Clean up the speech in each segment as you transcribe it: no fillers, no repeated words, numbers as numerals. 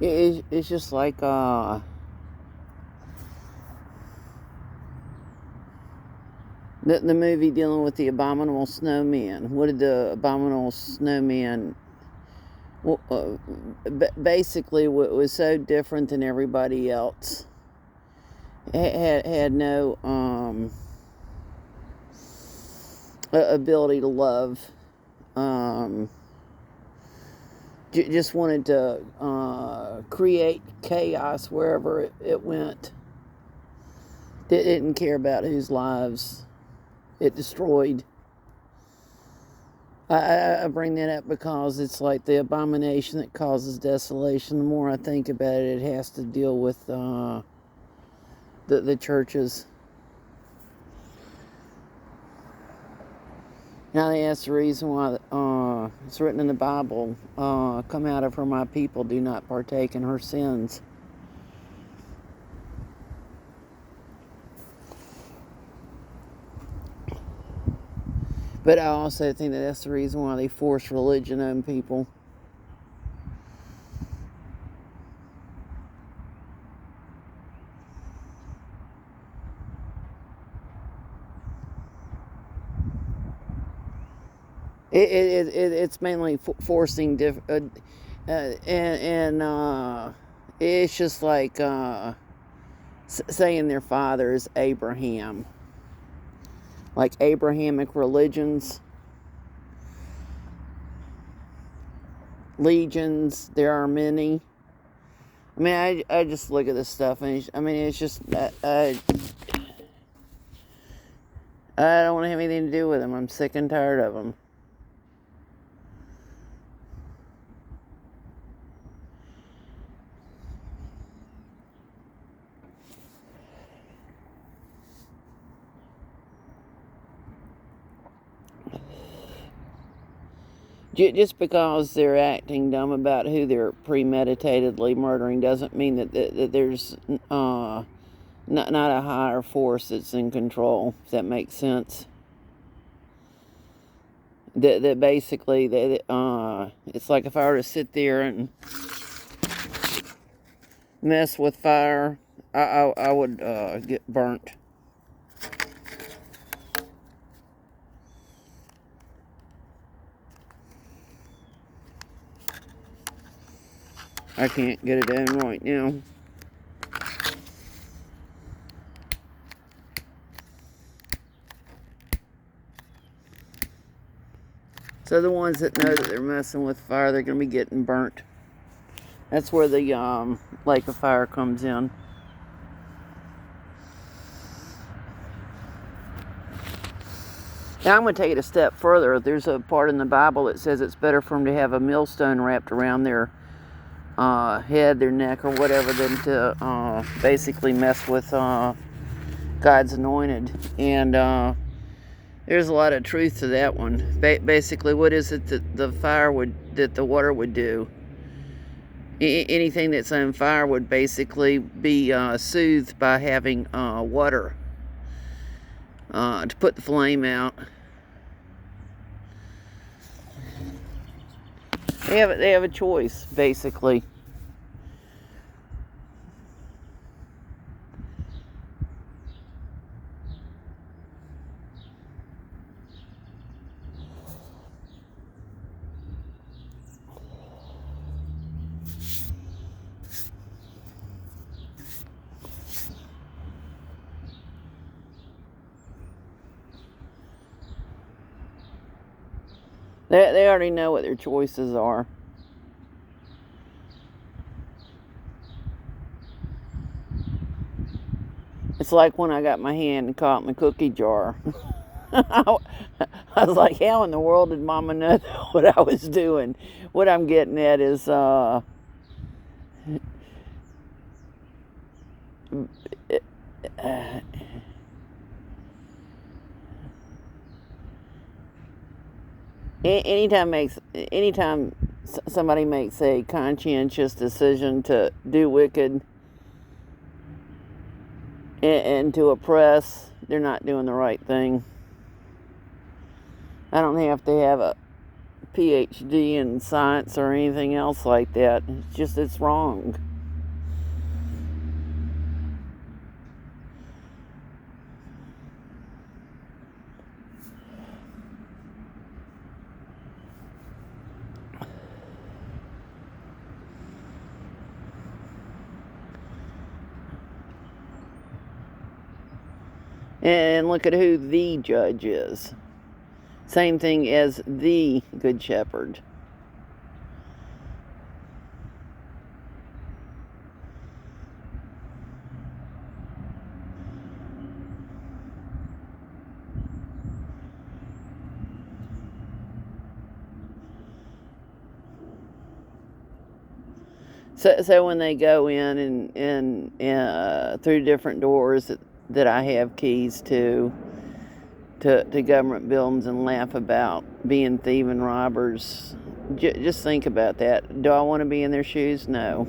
It's just like the movie dealing with the abominable snowman. What did the abominable snowman? Well, basically, what was so different than everybody else had no ability to love. Um, just wanted to create chaos wherever it went. Didn't care about whose lives it destroyed. I bring that up because it's like the abomination that causes desolation. The more I think about it, it has to deal with the churches. Now that's the reason why it's written in the Bible, come out of her, my people, do not partake in her sins. But I also think that that's the reason why they force religion on people. It's mainly forcing and it's just like saying their father is Abraham, like Abrahamic religions, legions. There are many. I mean, I just look at this stuff, and it's just I don't want to have anything to do with them. I'm sick and tired of them. Just because they're acting dumb about who they're premeditatedly murdering doesn't mean that there's not a higher force that's in control, if that makes sense. That basically, it's like if I were to sit there and mess with fire, I would get burnt. I can't get it in right now. So the ones that know that they're messing with fire, they're going to be getting burnt. That's where the lake of fire comes in. Now I'm going to take it a step further. There's a part in the Bible that says it's better for them to have a millstone wrapped around their head, their neck, or whatever, than to basically mess with God's anointed. And there's a lot of truth to that one. Basically, what is it that the water would do? Anything that's on fire would basically be soothed by having water to put the flame out. They have a choice, basically. They already know what their choices are. It's like when I got my hand caught in the cookie jar. I was like, how in the world did Mama know what I was doing? What I'm getting at is anytime somebody makes a conscientious decision to do wicked and to oppress, they're not doing the right thing. I don't have to have a PhD in science or anything else like that. It's just, it's wrong. And look at who the judge is. Same thing as the Good Shepherd. So when they go in and through different doors that I have keys to government buildings and laugh about being thieving robbers, just think about that. Do I want to be in their shoes? No.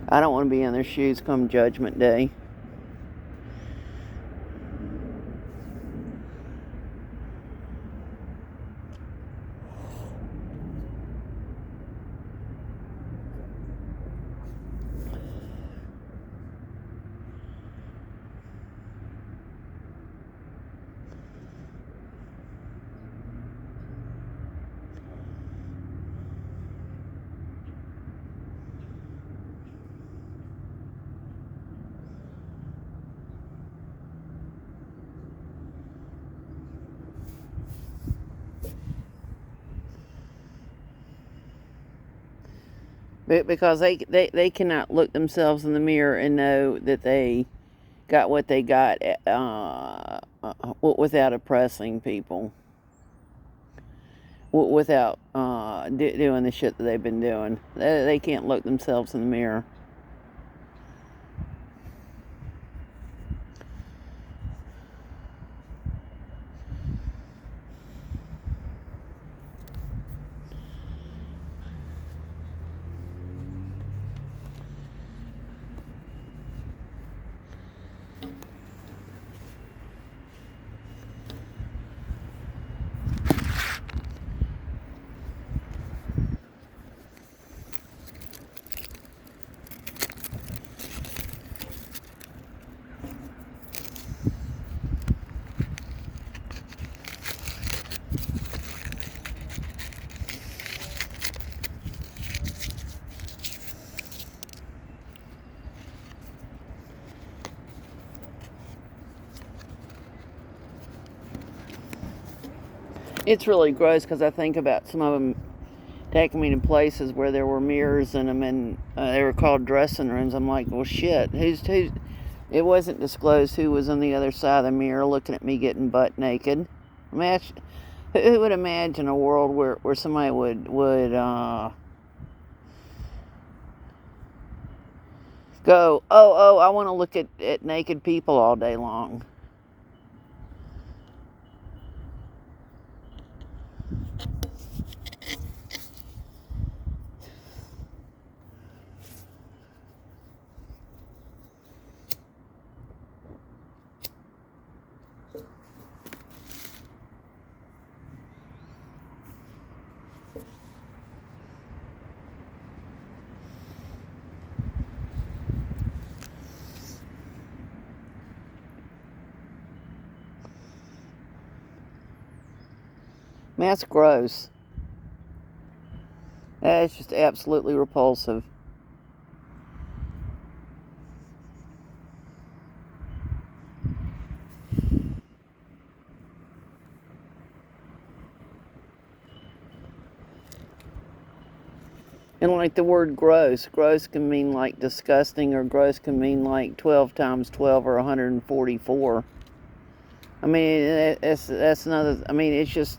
I don't want to be in their shoes come Judgment Day. Because they cannot look themselves in the mirror and know that they got what they got without oppressing people, without doing the shit that they've been doing. They can't look themselves in the mirror. It's really gross because I think about some of them taking me to places where there were mirrors in them and they were called dressing rooms. I'm like, well, shit, who's? It wasn't disclosed who was on the other side of the mirror looking at me getting butt naked. Imagine, who would imagine a world where somebody would go, oh, I want to look at naked people all day long. Man, that's gross. That's just absolutely repulsive. And like the word gross can mean like disgusting, or gross can mean like 12 times 12 or 144. I mean, that's another, I mean, it's just,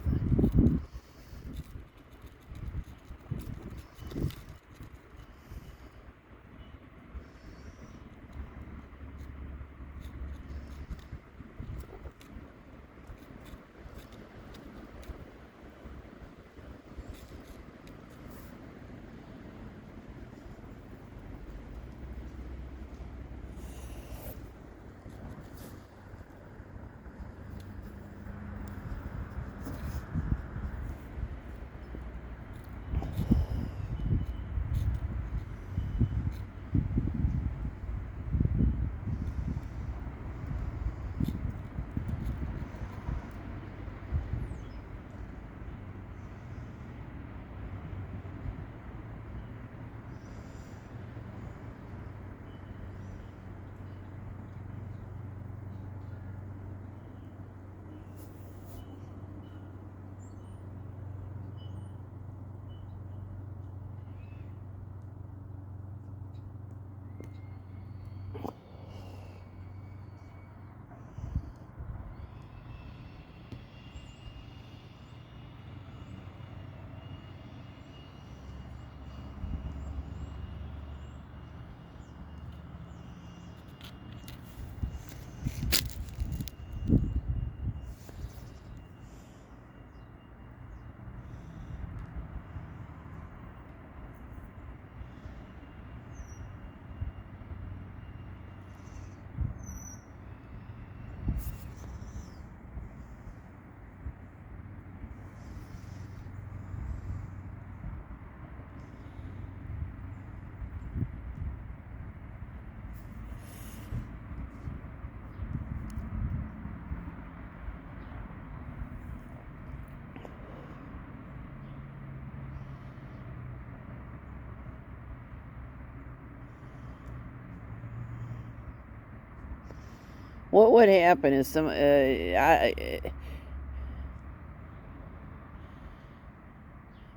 what happened is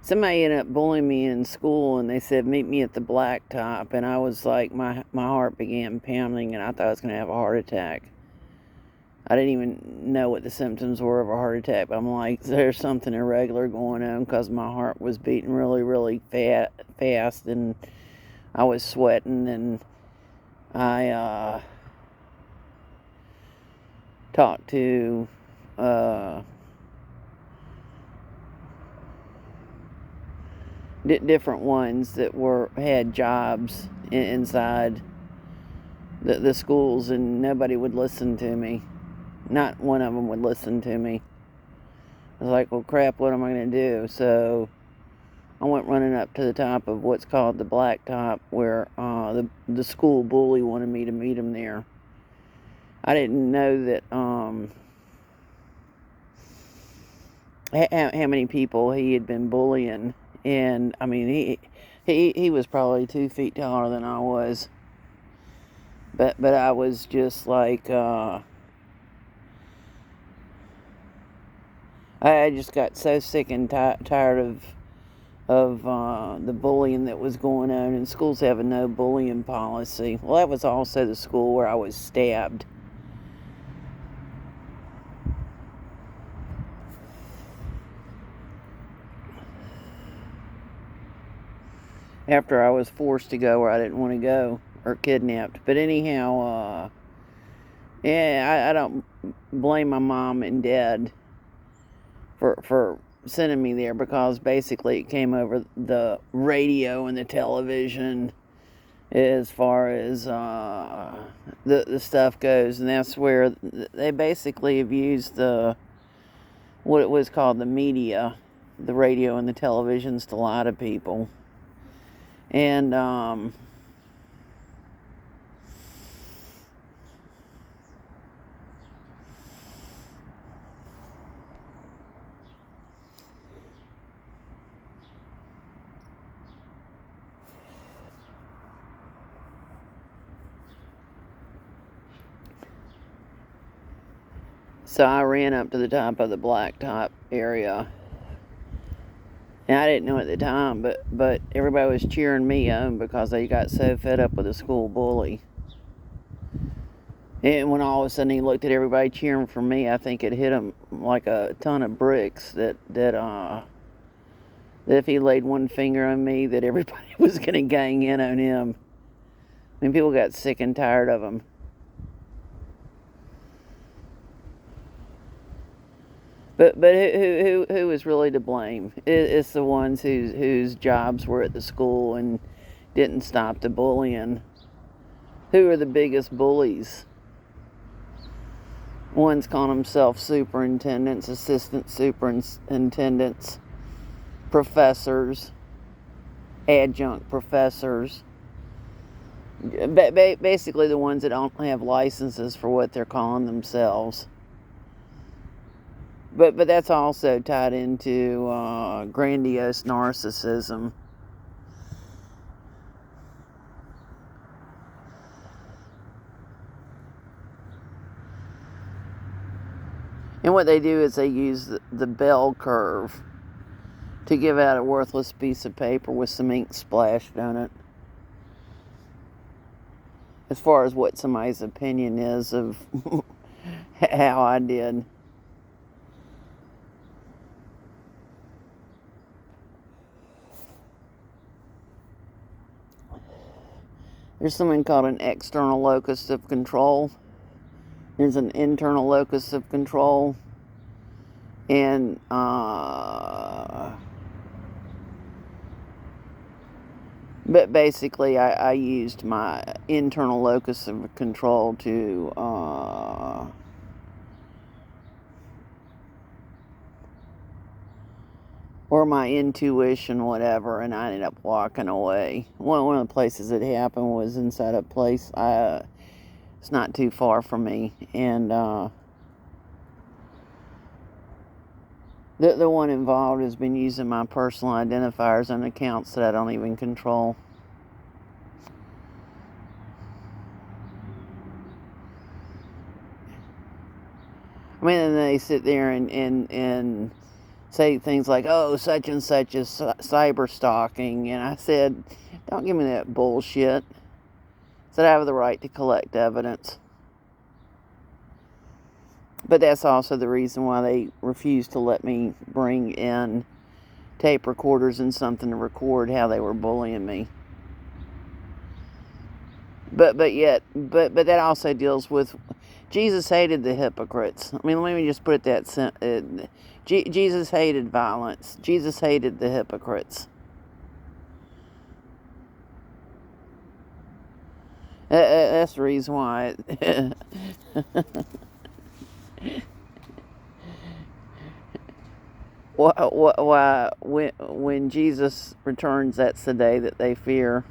somebody ended up bullying me in school, and they said meet me at the blacktop, and I was like, my heart began pounding, and I thought I was gonna have a heart attack. I didn't even know what the symptoms were of a heart attack, but I'm like, there's something irregular going on, because my heart was beating really, really fast, and I was sweating, and I talked to different ones that had jobs inside the schools, and nobody would listen to me. Not one of them would listen to me. I was like, well, crap, what am I going to do? So I went running up to the top of what's called the blacktop, where the school bully wanted me to meet him there. I didn't know that how many people he had been bullying, and I mean he was probably 2 feet taller than I was, but I was just like I just got so sick and tired of the bullying that was going on, and schools have a no bullying policy. Well, that was also the school where I was stabbed. After I was forced to go where I didn't want to go, or kidnapped. But anyhow, yeah, I don't blame my mom and dad for sending me there, because basically it came over the radio and the television as far as the stuff goes, and that's where they basically have used what it was called the media, the radio and the televisions, to lie to people. And so I ran up to the top of the blacktop area, and I didn't know at the time, but everybody was cheering me on because they got so fed up with the school bully. And when all of a sudden he looked at everybody cheering for me, I think it hit him like a ton of bricks that if he laid one finger on me, that everybody was going to gang in on him. I mean, people got sick and tired of him. But who is really to blame? It's the ones whose jobs were at the school and didn't stop the bullying. Who are the biggest bullies? One's calling themselves superintendents, assistant superintendents, professors, adjunct professors. Basically the ones that don't have licenses for what they're calling themselves. But that's also tied into grandiose narcissism. And what they do is they use the bell curve to give out a worthless piece of paper with some ink splashed on it, as far as what somebody's opinion is of how I did. There's something called an external locus of control. There's an internal locus of control. And but basically I used my internal locus of control to or my intuition, whatever, and I ended up walking away. One of the places it happened was inside a place it's not too far from me, and the one involved has been using my personal identifiers on accounts that I don't even control. I mean, and they sit there and say things like, oh, such and such is cyber stalking. And I said, don't give me that bullshit. I said I have the right to collect evidence. But that's also the reason why they refused to let me bring in tape recorders and something to record how they were bullying me. But that also deals with Jesus hated the hypocrites. I mean, let me just put it that Jesus hated violence. Jesus hated the hypocrites. That's the reason why. Why when Jesus returns, that's the day that they fear.